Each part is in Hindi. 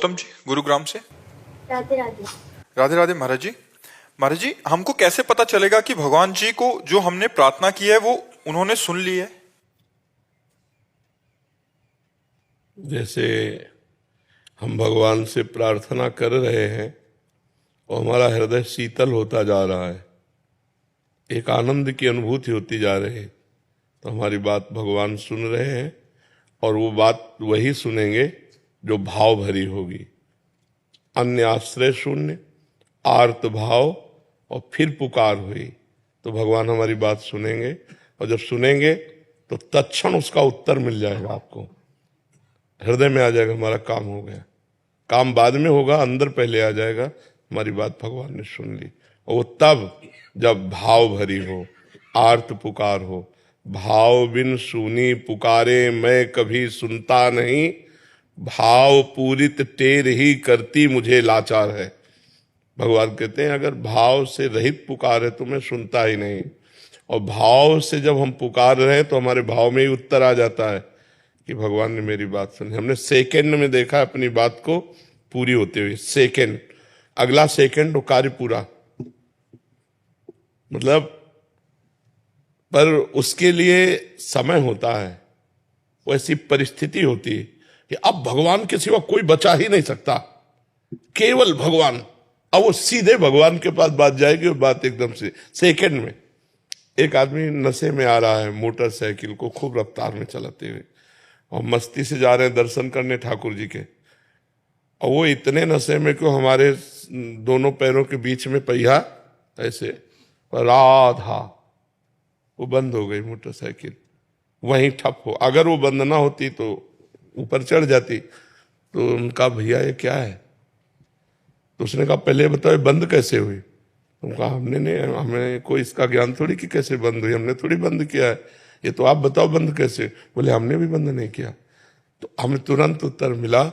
गौतम जी, गुरुग्राम से। राधे राधे। राधे राधे महाराज जी। महाराज जी, हमको कैसे पता चलेगा कि भगवान जी को जो हमने प्रार्थना की है वो उन्होंने सुन ली है? जैसे हम भगवान से प्रार्थना कर रहे हैं और हमारा हृदय शीतल होता जा रहा है, एक आनंद की अनुभूति होती जा रही है, तो हमारी बात भगवान सुन रहे हैं। और वो बात वही सुनेंगे जो भाव भरी होगी। अन्य आश्रय शून्य, आर्त भाव और फिर पुकार हुई तो भगवान हमारी बात सुनेंगे। और जब सुनेंगे तो तत्क्षण उसका उत्तर मिल जाएगा, आपको हृदय में आ जाएगा, हमारा काम हो गया। काम बाद में होगा, अंदर पहले आ जाएगा, हमारी बात भगवान ने सुन ली। और वो तब जब भाव भरी हो, आर्त पुकार हो। भाव बिन सुनी पुकारे मैं कभी सुनता नहीं, भाव पूरित टेर ही करती मुझे लाचार है। भगवान कहते हैं अगर भाव से रहित पुकार है तो मैं सुनता ही नहीं। और भाव से जब हम पुकार रहे हैं तो हमारे भाव में ही उत्तर आ जाता है कि भगवान ने मेरी बात सुनी। हमने सेकंड में देखा अपनी बात को पूरी होते हुए, सेकंड, अगला सेकंड वो कार्य पूरा, मतलब पर उसके लिए समय होता है, वैसी परिस्थिति होती है कि अब भगवान के सिवा कोई बचा ही नहीं सकता, केवल भगवान। अब वो सीधे भगवान के पास बात जाएगी और बात एकदम से सेकंड में। एक आदमी नशे में आ रहा है, मोटरसाइकिल को खूब रफ्तार में चलाते हुए, और मस्ती से जा रहे हैं दर्शन करने ठाकुर जी के। और वो इतने नशे में कि हमारे दोनों पैरों के बीच में पहिया ऐसे राधा, वो बंद हो गई मोटरसाइकिल, वहीं ठप हो। अगर वो बंद ना होती तो ऊपर चढ़ जाती। तो उनका भैया ये क्या है? तो उसने कहा पहले बताओ बंद कैसे हुई? तो कहा हमने नहीं, हमें कोई इसका ज्ञान थोड़ी कि कैसे बंद हुई, हमने थोड़ी बंद किया है, ये तो आप बताओ बंद कैसे। बोले हमने भी बंद नहीं किया। तो हमें तुरंत उत्तर मिला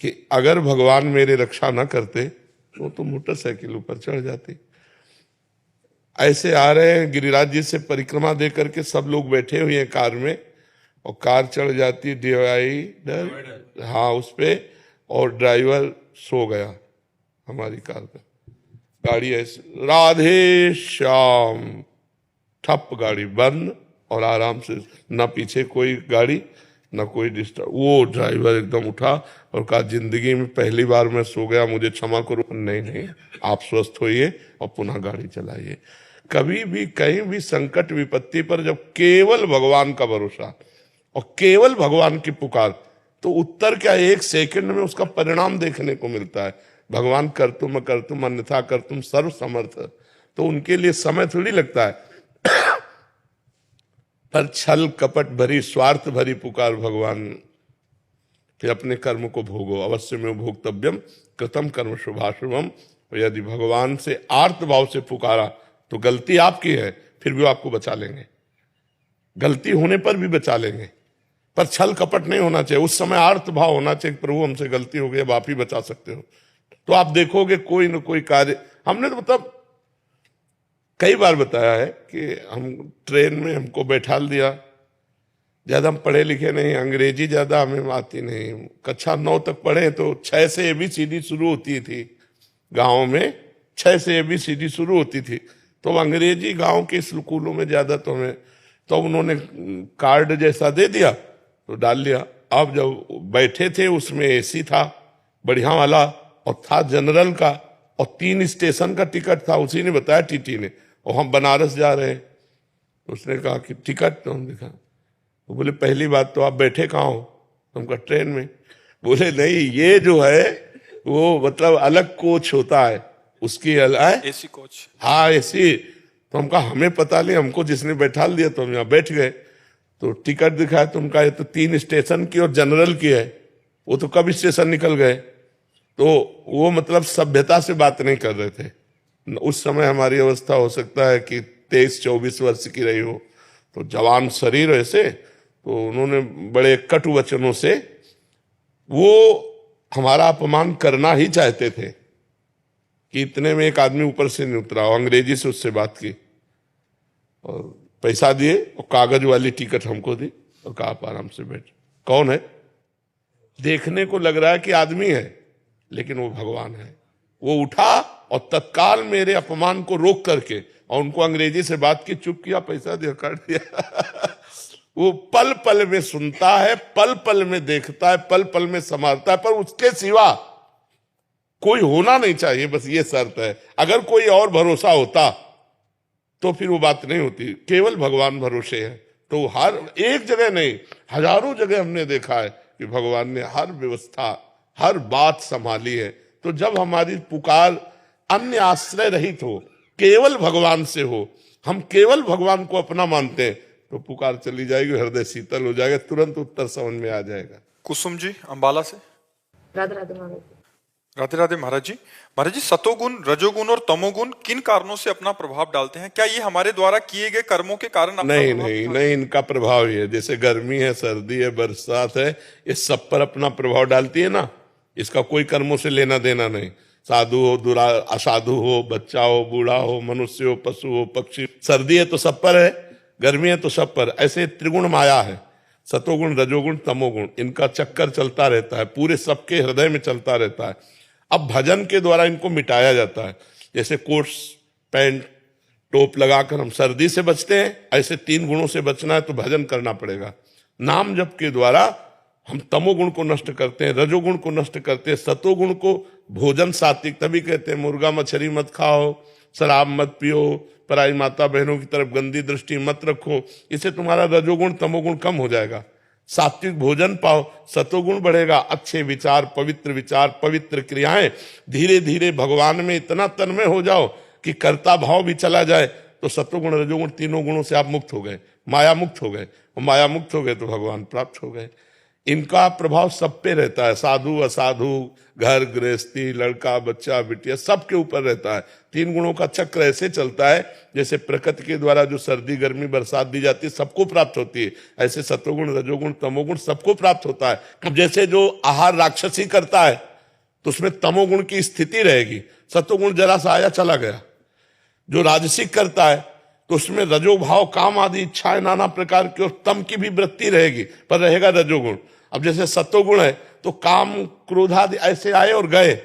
कि अगर भगवान मेरे रक्षा ना करते तो मोटरसाइकिल ऊपर चढ़ जाती। ऐसे आ रहे हैं गिरिराज जी से परिक्रमा दे करके, सब लोग बैठे हुए हैं कार में, और कार चढ़ जाती डिवाइडर, हाँ उस पे, और ड्राइवर सो गया हमारी कार पे। गाड़ी ऐसे राधे श्याम, ठप, गाड़ी बंद, और आराम से, ना पीछे कोई गाड़ी ना कोई डिस्टर्ब। वो ड्राइवर एकदम उठा और कहा जिंदगी में पहली बार मैं सो गया, मुझे क्षमा करो। नहीं नहीं, आप स्वस्थ होइए और पुनः गाड़ी चलाइए। कभी भी कहीं भी संकट विपत्ति पर जब केवल भगवान का भरोसा और केवल भगवान की पुकार, तो उत्तर क्या, एक सेकंड में उसका परिणाम देखने को मिलता है। भगवान कर तुम अन्यथा कर तुम सर्व समर्थ, तो उनके लिए समय थोड़ी लगता है। पर छल कपट भरी, स्वार्थ भरी पुकार भगवान कि अपने कर्म को भोगो, अवश्य में भोक्तव्यम कृतम कर्म शुभाशुभम। यदि भगवान से आर्त भाव से पुकारा तो गलती आपकी है, फिर भी आपको बचा लेंगे, गलती होने पर भी बचा लेंगे। पर छल कपट नहीं होना चाहिए, उस समय आर्त भाव होना चाहिए, प्रभु हमसे गलती हो गई, अब आप ही बचा सकते हो। तो आप देखोगे कोई न कोई कार्य। हमने तो मतलब कई बार बताया है कि हम ट्रेन में हमको बैठाल दिया, ज्यादा हम पढ़े लिखे नहीं, अंग्रेजी ज्यादा हमें आती नहीं, कक्षा 9 तक पढ़े तो 6 से ABCD शुरू होती थी गाँव में, 6 से ABCD शुरू होती थी। तो अंग्रेजी गांव के स्कूलों में ज्यादा तो हमें, तो उन्होंने कार्ड जैसा दे दिया तो डाल लिया। अब जब बैठे थे उसमें AC था बढ़िया वाला, और था जनरल का, और 3 स्टेशन का टिकट था, उसी ने बताया TT ने। और हम बनारस जा रहे हैं, तो उसने कहा कि टिकट, तो हम दिखा, तो बोले पहली बात तो आप बैठे कहाँ हो? तो हम कहा ट्रेन में। बोले नहीं, ये जो है वो मतलब अलग कोच होता है, उसकी अलग AC कोच। हाँ AC। तो हम कहा हमें पता नहीं, हमको जिसने बैठा दिया तो हम यहाँ बैठ गए। तो टिकट दिखाया तो उनका ये तो 3 स्टेशन की और जनरल की है। वो तो कब स्टेशन निकल गए, तो वो मतलब सभ्यता से बात नहीं कर रहे थे उस समय। हमारी अवस्था हो सकता है कि 23-24 वर्ष की रही हो, तो जवान शरीर ऐसे। तो उन्होंने बड़े कटु वचनों से वो हमारा अपमान करना ही चाहते थे कि इतने में एक आदमी ऊपर से नहीं उतरा, अंग्रेजी से उससे बात की और पैसा दिए और कागज वाली टिकट हमको दी और कहा आप आराम से बैठ। कौन है? देखने को लग रहा है कि आदमी है, लेकिन वो भगवान है। वो उठा और तत्काल मेरे अपमान को रोक करके और उनको अंग्रेजी से बात की, चुप किया, पैसा दिया, काट दिया। वो पल पल में सुनता है, पल पल में देखता है, पल पल में संभालता है, पर उसके सिवा कोई होना नहीं चाहिए, बस ये शर्त है। अगर कोई और भरोसा होता तो फिर वो बात नहीं होती। केवल भगवान भरोसे है। तो हर एक जगह नहीं, हजारों जगह हमने देखा है कि भगवान ने हर व्यवस्था, हर बात संभाली है। तो जब हमारी पुकार अन्य आश्रय रहित हो, केवल भगवान से हो, हम केवल भगवान को अपना मानते हैं, तो पुकार चली जाएगी, हृदय शीतल हो जाएगा, तुरंत उत्तर समझ में आ जाएगा। कुसुम जी अंबाला से। राधे राधे महाराज जी। राधे राधे महाराज जी। महाराज जी, सतोगुण, रजोगुण और तमोगुण किन कारणों से अपना प्रभाव डालते हैं? क्या ये हमारे द्वारा किए गए कर्मों के कारण अपना नहीं प्रभाव नहीं नहीं, इनका प्रभाव ही है। जैसे गर्मी है, सर्दी है, बरसात है, ये सब पर अपना प्रभाव डालती है ना। इसका कोई कर्मों से लेना देना नहीं। साधु हो, दुरा असाधु हो, बच्चा हो, बूढ़ा हो, मनुष्य हो, पशु हो, पक्षी। सर्दी है तो सब पर है, गर्मी है तो सब पर। ऐसे त्रिगुण माया है, सतोगुण, रजोगुण, तमोगुण, इनका चक्कर चलता रहता है, पूरे सबके हृदय में चलता रहता है। अब भजन के द्वारा इनको मिटाया जाता है। जैसे कोट्स, पैंट, टोप लगाकर हम सर्दी से बचते हैं, ऐसे 3 गुणों से बचना है तो भजन करना पड़ेगा। नाम जप के द्वारा हम तमोगुण को नष्ट करते हैं, रजोगुण को नष्ट करते हैं, सतोगुण को, भोजन सात्विक, तभी कहते हैं मुर्गा मछली मत खाओ, शराब मत पियो, पराई माता बहनों की तरफ गंदी दृष्टि मत रखो। इससे तुम्हारा रजोगुण तमोगुण कम हो जाएगा। सात्विक भोजन पाओ, सतोगुण बढ़ेगा। अच्छे विचार, पवित्र क्रियाएं, धीरे धीरे भगवान में इतना तन्मय हो जाओ कि कर्ता भाव भी चला जाए, तो सतोगुण, रजोगुण, तीनों गुणों से आप मुक्त हो गए, माया मुक्त हो गए। और माया मुक्त हो गए तो भगवान प्राप्त हो गए। इनका प्रभाव सब पे रहता है, साधु असाधु, घर गृहस्थी, लड़का बच्चा बिटिया, सबके ऊपर रहता है। 3 गुणों का चक्र ऐसे चलता है जैसे प्रकृति के द्वारा जो सर्दी गर्मी बरसात दी जाती है सबको प्राप्त होती है, ऐसे सतोगुण, रजोगुण, तमोगुण सबको प्राप्त होता है। अब जैसे जो आहार राक्षसी करता है तो उसमें तमोगुण की स्थिति रहेगी, सतोगुण जरा सा आया चला गया। जो राजसिक करता है तो उसमें रजोभाव, काम आदि इच्छाएं नाना प्रकार की, और तम की भी वृत्ति रहेगी, पर रहेगा रजोगुण। अब जैसे सतोगुण है तो काम क्रोध आदि ऐसे आए और गए,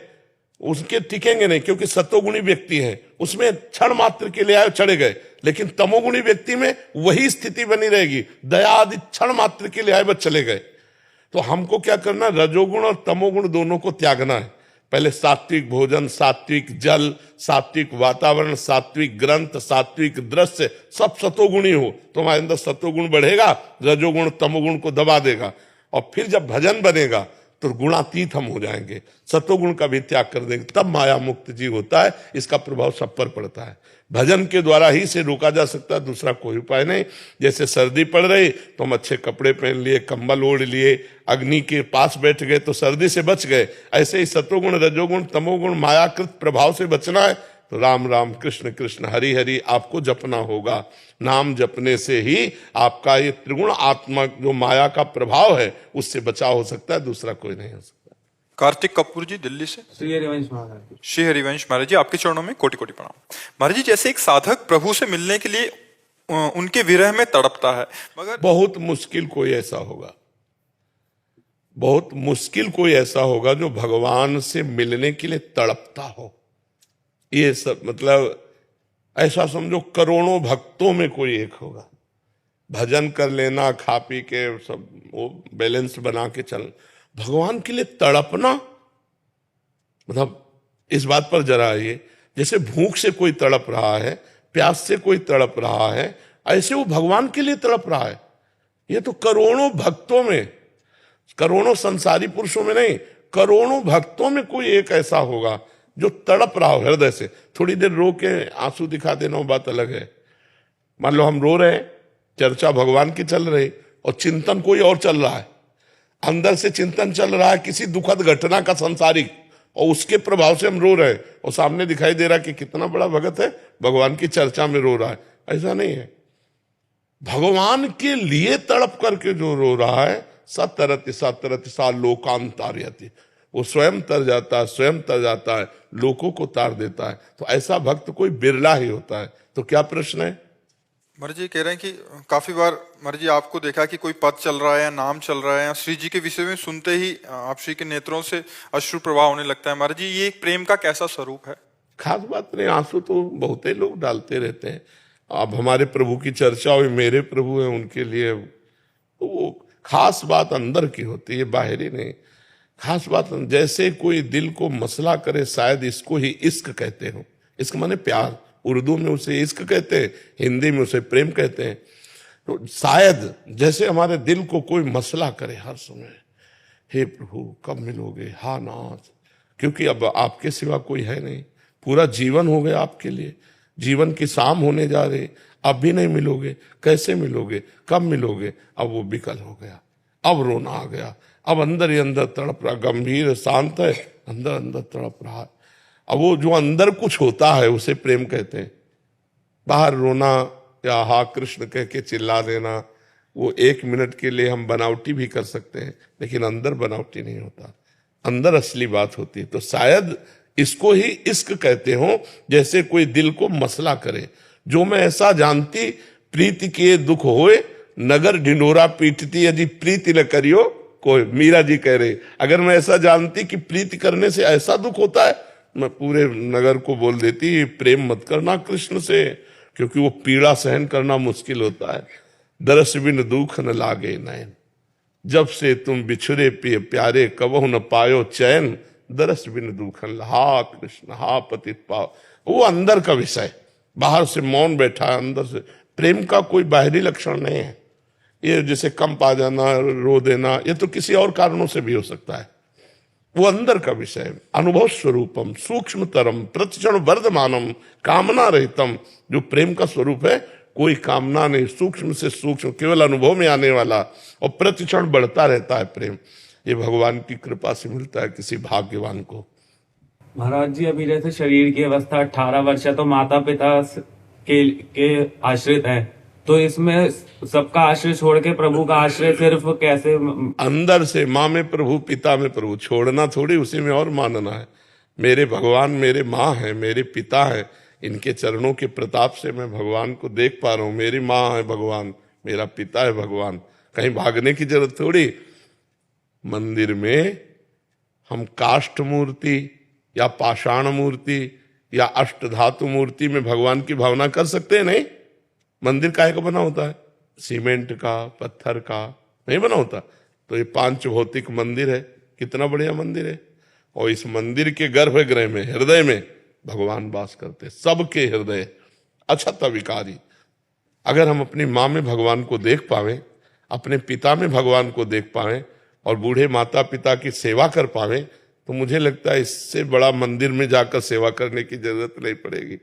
उसके टिकेंगे नहीं, क्योंकि सतोगुणी व्यक्ति है, उसमें क्षण मात्र के लिए आए चढ़े गए। लेकिन तमोगुणी व्यक्ति में वही स्थिति बनी रहेगी, दया आदि क्षण मात्र के लिए आए बस चले गए। तो हमको क्या करना, रजोगुण और तमोगुण दोनों को त्यागना है। पहले सात्विक भोजन, सात्विक जल, सात्विक वातावरण, सात्विक ग्रंथ, सात्विक दृश्य, सब सतोगुणी हो तो हमारे अंदर सतोगुण बढ़ेगा, रजोगुण तमोगुण को दबा देगा। और फिर जब भजन बनेगा तो गुणातीत हम हो जाएंगे, सतोगुण का भी त्याग कर देंगे, तब माया मुक्त जीव होता है। इसका प्रभाव सब पर पड़ता है। भजन के द्वारा ही से रोका जा सकता है, दूसरा कोई उपाय नहीं। जैसे सर्दी पड़ रही तो हम अच्छे कपड़े पहन लिए, कंबल ओढ़ लिए, अग्नि के पास बैठ गए तो सर्दी से बच गए। ऐसे ही सतोगुण, रजोगुण, तमोगुण, मायाकृत प्रभाव से बचना है तो राम राम, कृष्ण कृष्ण, हरि हरि आपको जपना होगा। नाम जपने से ही आपका ये त्रिगुण आत्मा जो माया का प्रभाव है उससे बचाव हो सकता है, दूसरा कोई नहीं हो सकता। कार्तिक कपूर जी दिल्ली से। श्री हरिवंश महाराज जी। श्री हरिवंश महाराज जी, आपके चरणों में कोटि कोटि प्रणाम। महाराज जी, जैसे एक साधक प्रभु से मिलने के लिए उनके विरह में तड़पता है, मगर बहुत मुश्किल कोई ऐसा होगा, बहुत मुश्किल कोई ऐसा होगा जो भगवान से मिलने के लिए तड़पता हो। ये सब मतलब ऐसा समझो करोड़ों भक्तों में कोई एक होगा। भजन कर लेना, खा पी के सब वो बैलेंस बना के चल, भगवान के लिए तड़पना, मतलब इस बात पर जरा आइए, जैसे भूख से कोई तड़प रहा है, प्यास से कोई तड़प रहा है, ऐसे वो भगवान के लिए तड़प रहा है। ये तो करोड़ों भक्तों में, करोड़ों संसारी पुरुषों में नहीं, करोड़ों भक्तों में कोई एक ऐसा होगा जो तड़प रहा हो हृदय से। थोड़ी देर रो के आंसू दिखा देना वो बात अलग है। मान लो हम रो रहे हैं, चर्चा भगवान की चल रही और चिंतन कोई और चल रहा है, अंदर से चिंतन चल रहा है किसी दुखद घटना का संसारिक, और उसके प्रभाव से हम रो रहे हैं और सामने दिखाई दे रहा है कि कितना बड़ा भगत है, भगवान की चर्चा में रो रहा है। ऐसा नहीं है। भगवान के लिए तड़प करके जो रो रहा है, सतरति सतरति सा लोकांतार्यति, वो स्वयं तर जाता है, स्वयं तर जाता है, लोगों को तार देता है। तो ऐसा भक्त कोई बिरला ही होता है। तो क्या प्रश्न है? महाराज जी कह रहे हैं कि काफी बार महाराज जी आपको देखा कि कोई पद चल रहा है या नाम चल रहा है या श्री जी के विषय में सुनते ही आप श्री के नेत्रों से अश्रु प्रवाह होने लगता है। महाराज जी ये एक प्रेम का कैसा स्वरूप है? खास बात नहीं, आंसू तो बहुते लोग डालते रहते हैं। अब हमारे प्रभु की चर्चा हुई, मेरे प्रभु हैं, उनके लिए तो वो खास बात अंदर की होती है, बाहरी नहीं। खास बात जैसे कोई दिल को मसला करे, शायद इसको ही इश्क कहते हो। इश्क माने प्यार, उर्दू में उसे इश्क कहते हैं, हिंदी में उसे प्रेम कहते हैं। तो शायद जैसे हमारे दिल को कोई मसला करे हर समय, हे प्रभु कब मिलोगे, हा नाथ, क्योंकि अब आपके सिवा कोई है नहीं, पूरा जीवन हो गया आपके लिए, जीवन की शाम होने जा रही, अब भी नहीं मिलोगे, कैसे मिलोगे, कब मिलोगे। अब वो विकल हो गया, अब रोना आ गया, अब अंदर ही अंदर तड़प रहा, गंभीर शांत है, अंदर अंदर तड़प रहा। अब वो जो अंदर कुछ होता है उसे प्रेम कहते हैं। बाहर रोना या हा कृष्ण कह के चिल्ला देना, वो 1 मिनट के लिए हम बनावटी भी कर सकते हैं, लेकिन अंदर बनावटी नहीं होता, अंदर असली बात होती है। तो शायद इसको ही इश्क कहते हो, जैसे कोई दिल को मसला करे। जो मैं ऐसा जानती प्रीति के दुख होए, नगर ढिंडोरा पीटती यदि प्रीति न करियो कोई। मीरा जी कह रहे, अगर मैं ऐसा जानती कि प्रीति करने से ऐसा दुख होता है, मैं पूरे नगर को बोल देती प्रेम मत करना कृष्ण से, क्योंकि वो पीड़ा सहन करना मुश्किल होता है। दरस बिन दुख न लागे नैन, जब से तुम बिछुरे प्यारे कबहु न पायो चैन, दरस बिन दुखन, हा कृष्ण हा पतित पाव। वो अंदर का विषय, बाहर से मौन बैठा है, अंदर से प्रेम का कोई बाहरी लक्षण नहीं है। ये जैसे कंप आ जाना, रो देना, ये तो किसी और कारणों से भी हो सकता है। वो अंदर का विषय, अनुभव स्वरूपम सूक्ष्मतरम प्रतिक्षण वर्धमानम कामना रहितम। जो प्रेम का स्वरूप है, कोई कामना नहीं, सूक्ष्म से सूक्ष्म, केवल अनुभव में आने वाला, और प्रतिक्षण बढ़ता रहता है प्रेम। ये भगवान की कृपा से मिलता है किसी भाग्यवान को। महाराज जी अभी जैसे शरीर की अवस्था 18 वर्ष है, तो माता पिता के आश्रित है, तो इसमें सबका आश्रय छोड़ के प्रभु का आश्रय सिर्फ कैसे? अंदर से माँ में प्रभु, पिता में प्रभु, छोड़ना थोड़ी उसी में और मानना है। मेरे भगवान मेरे माँ है, मेरे पिता है, इनके चरणों के प्रताप से मैं भगवान को देख पा रहा हूँ। मेरी माँ है भगवान, मेरा पिता है भगवान, कहीं भागने की जरूरत थोड़ी। मंदिर में हम काष्ठ मूर्ति या पाषाण मूर्ति या अष्टधातु मूर्ति में भगवान की भावना कर सकते हैं? नहीं। मंदिर काहे का बना होता है? सीमेंट का, पत्थर का नहीं बना होता। तो ये 5 भौतिक मंदिर है, कितना बढ़िया मंदिर है। और इस मंदिर के गर्भगृह में, हृदय में भगवान वास करते, सबके हृदय अछत विकारी। अगर हम अपनी माँ में भगवान को देख पावे, अपने पिता में भगवान को देख पावे, और बूढ़े माता पिता की सेवा कर पावे, तो मुझे लगता है इससे बड़ा मंदिर में जाकर सेवा करने की जरूरत नहीं पड़ेगी,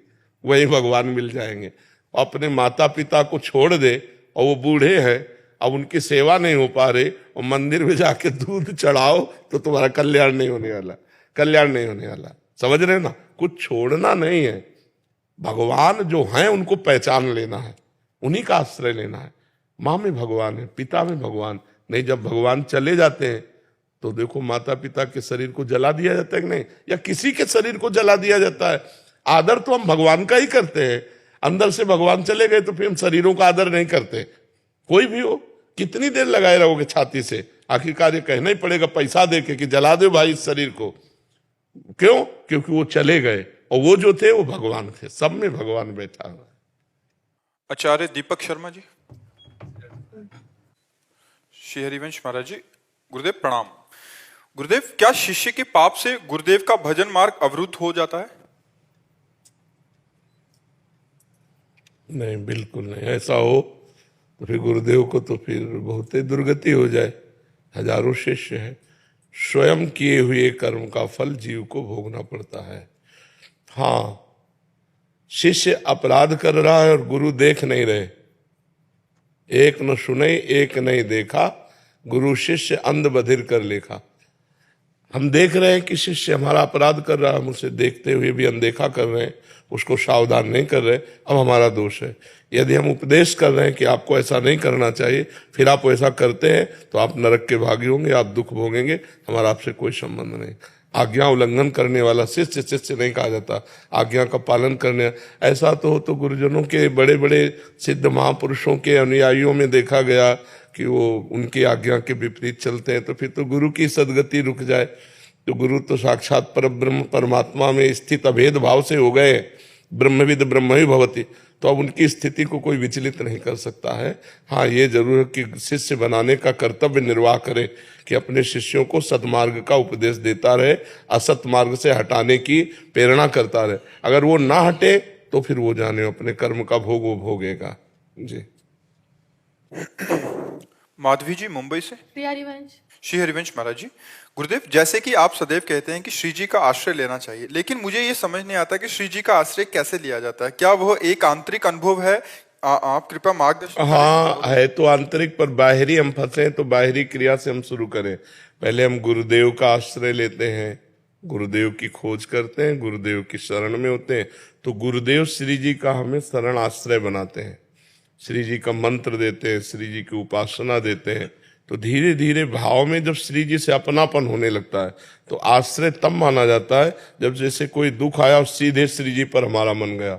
वही भगवान मिल जाएंगे। अपने माता पिता को छोड़ दे और वो बूढ़े हैं, अब उनकी सेवा नहीं हो पा रही, और मंदिर में जाके दूध चढ़ाओ तो तुम्हारा कल्याण नहीं होने वाला, कल्याण नहीं होने वाला। समझ रहे ना? कुछ छोड़ना नहीं है, भगवान जो हैं उनको पहचान लेना है, उन्हीं का आश्रय लेना है। माँ में भगवान है, पिता में भगवान नहीं। जब भगवान चले जाते हैं तो देखो माता पिता के शरीर को जला दिया जाता है कि नहीं, या किसी के शरीर को जला दिया जाता है। आदर तो हम भगवान का ही करते हैं, अंदर से भगवान चले गए तो फिर हम शरीरों का आदर नहीं करते। कोई भी हो, कितनी देर लगाए रहोगे छाती से? आखिरकार ये कहना ही पड़ेगा पैसा देके कि जला दो भाई इस शरीर को। क्यों? क्योंकि वो चले गए, और वो जो थे वो भगवान थे, सब में भगवान बैठा हुआ। आचार्य दीपक शर्मा जी। श्री हरिवंश महाराज जी, गुरुदेव प्रणाम। गुरुदेव, क्या शिष्य के पाप से गुरुदेव का भजन मार्ग अवरुद्ध हो जाता है? नहीं, बिल्कुल नहीं। ऐसा हो तो फिर गुरुदेव को तो फिर बहुत ही दुर्गति हो जाए। हजारों शिष्य है, स्वयं किए हुए कर्म का फल जीव को भोगना पड़ता है। हाँ, शिष्य अपराध कर रहा है और गुरु देख नहीं रहे। एक न सुने एक नहीं देखा, गुरु शिष्य अंध बधिर कर लेखा। हम देख रहे हैं कि शिष्य हमारा अपराध कर रहा है, हम उसे देखते हुए भी अनदेखा कर रहे हैं, उसको सावधान नहीं कर रहे, अब हमारा दोष है। यदि हम उपदेश कर रहे हैं कि आपको ऐसा नहीं करना चाहिए, फिर आप ऐसा करते हैं तो आप नरक के भागी होंगे, आप दुख भोगेंगे, हमारा आपसे कोई संबंध नहीं। आज्ञा उल्लंघन करने वाला शिष्य शिष्य नहीं कहा जाता, आज्ञा का पालन करने। ऐसा तो गुरुजनों के बड़े बड़े सिद्ध महापुरुषों के अनुयायियों में देखा गया कि वो उनकी आज्ञा के विपरीत चलते हैं, तो फिर तो गुरु की सदगति रुक जाए। तो गुरु तो साक्षात परब्रह्म परमात्मा में स्थित अभेद भाव से हो गए, ब्रह्मविद ब्रह्म ही भवति, तो अब उनकी स्थिति को कोई विचलित नहीं कर सकता है। हाँ, ये जरूर है कि शिष्य बनाने का कर्तव्य निर्वाह करे कि अपने शिष्यों को सतमार्ग का उपदेश देता रहे, असत मार्ग से हटाने की प्रेरणा करता रहे। अगर वो ना हटे तो फिर वो जाने अपने कर्म का भोग वो भोगेगा। जी। माधवी जी मुंबई से। श्री हरिवंश। श्री हरिवंश महाराज जी, गुरुदेव, जैसे कि आप सदैव कहते हैं कि श्री जी का आश्रय लेना चाहिए, लेकिन मुझे ये समझ नहीं आता कि श्री जी का आश्रय कैसे लिया जाता है। क्या वह एक आंतरिक अनुभव है? आप कृपया मार्गदर्शन। हाँ है तो आंतरिक, पर बाहरी हम फंसे तो बाहरी क्रिया से हम शुरू करें। पहले हम गुरुदेव का आश्रय लेते हैं, गुरुदेव की खोज करते हैं, गुरुदेव की शरण में होते हैं, तो गुरुदेव श्री जी का हमें शरण आश्रय बनाते हैं, श्री जी का मंत्र देते हैं, श्री जी की उपासना देते हैं। तो धीरे धीरे भाव में जब श्री जी से अपनापन होने लगता है तो आश्रय तब माना जाता है जब जैसे कोई दुख आया और सीधे श्री जी पर हमारा मन गया,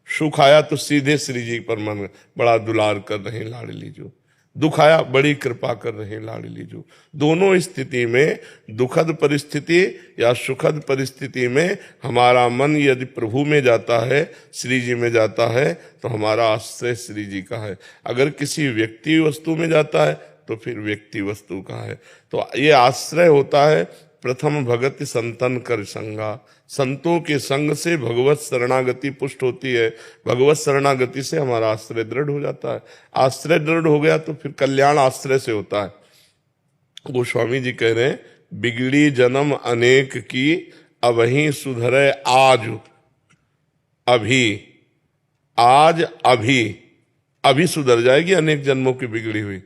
सुख आया तो सीधे श्री जी पर मन गया, बड़ा दुलार कर रहे लाडली जो, दुख आया बड़ी कृपा कर रहे लाडली जो। दोनों स्थिति में, दुखद परिस्थिति या सुखद परिस्थिति में, हमारा मन यदि प्रभु में जाता है, श्री जी में जाता है, तो हमारा आश्रय श्री जी का है। अगर किसी व्यक्ति वस्तु में जाता है तो फिर व्यक्ति वस्तु का है। तो ये आश्रय होता है प्रथम भगति संतन कर संगा, संतों के संग से भगवत शरणागति पुष्ट होती है, भगवत शरणागति से हमारा आश्रय दृढ़ हो जाता है। आश्रय दृढ़ हो गया तो फिर कल्याण आश्रय से होता है। गोस्वामी जी कह रहे हैं, बिगड़ी जन्म अनेक की अबहीं सुधरे आज अभी, आज अभी सुधर जाएगी अनेक जन्मों की बिगड़ी हुई।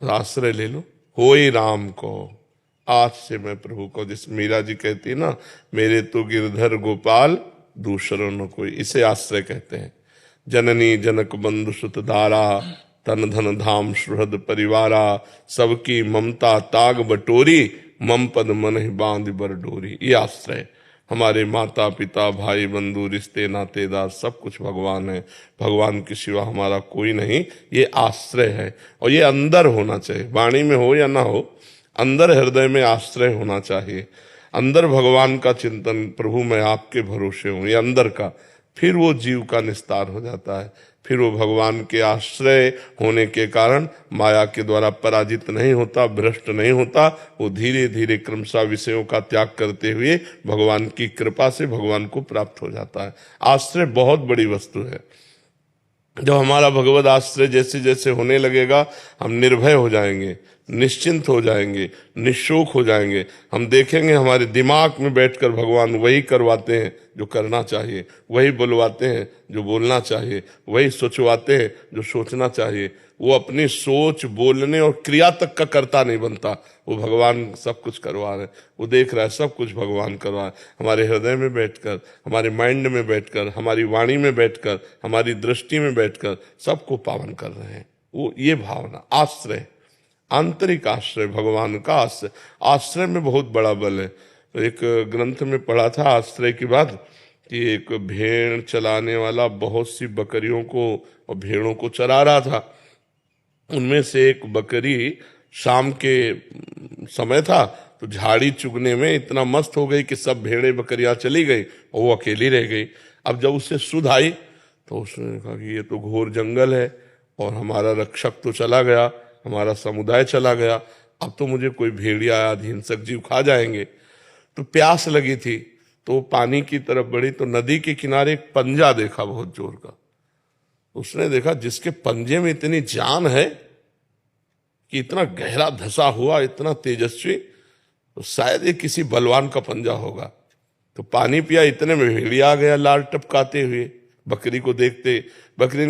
आश्रय ले लो, होए राम को, आज से मैं प्रभु को, जिस मीरा जी कहती ना, मेरे तो गिरधर गोपाल दूसरों न कोई, इसे आश्रय कहते हैं। जननी जनक बंधु सुत धारा, तन धन धाम सुहृद परिवारा, सबकी ममता ताग बटोरी, मम पद मन ही बांध बर डोरी। ये आश्रय। हमारे माता पिता भाई बंधु रिश्ते नातेदार सब कुछ भगवान है, भगवान के सिवा हमारा कोई नहीं। ये आश्रय है और ये अंदर होना चाहिए, वाणी में हो या ना हो, अंदर हृदय में आश्रय होना चाहिए। अंदर भगवान का चिंतन, प्रभु मैं आपके भरोसे हूं, ये अंदर का, फिर वो जीव का निस्तार हो जाता है। फिर वो भगवान के आश्रय होने के कारण माया के द्वारा पराजित नहीं होता, भ्रष्ट नहीं होता। वो धीरे धीरे क्रमशः विषयों का त्याग करते हुए भगवान की कृपा से भगवान को प्राप्त हो जाता है। आश्रय बहुत बड़ी वस्तु है। जब हमारा भगवत आश्रय जैसे जैसे होने लगेगा, हम निर्भय हो जाएंगे, निश्चिंत हो जाएंगे, निशोक हो जाएंगे। हम देखेंगे हमारे दिमाग में बैठकर भगवान वही करवाते हैं जो करना चाहिए, वही बुलवाते हैं जो बोलना चाहिए, वही सोचवाते हैं जो सोचना चाहिए। वो अपनी सोच, बोलने और क्रिया तक का कर्ता नहीं बनता, वो भगवान सब कुछ करवा रहे हैं, वो देख रहा है, सब कुछ भगवान करवा रहा है। हमारे हृदय में बैठकर, हमारे माइंड में बैठकर, हमारी वाणी में बैठकर, हमारी दृष्टि में बैठकर सबको पावन कर रहे हैं। वो ये भावना आश्रय, आंतरिक आश्रय, भगवान का आश्रय। आश्रय में बहुत बड़ा बल है। एक ग्रंथ में पढ़ा था आश्रय की बात कि एक भेड़ चलाने वाला बहुत सी बकरियों को और भेड़ों को चरा रहा था। उनमें से एक बकरी शाम के समय था तो झाड़ी चुगने में इतना मस्त हो गई कि सब भेड़ें बकरियां चली गई और वो अकेली रह गई। अब जब उसे सुध आई तो उसने कहा कि ये तो घोर जंगल है और हमारा रक्षक तो चला गया, हमारा समुदाय चला गया, अब तो मुझे कोई भेड़िया या हिंसक जीव खा जाएंगे। तो प्यास लगी थी तो पानी की तरफ बढ़ी तो नदी के किनारे एक पंजा देखा बहुत जोर का। उसने देखा जिसके पंजे में इतनी जान है कि इतना गहरा धसा हुआ, इतना तेजस्वी, तो शायद ये किसी बलवान का पंजा होगा। तो पानी पिया, इतने में भेड़िया आ गया लाल टपकाते हुए बकरी को देखते। बकरी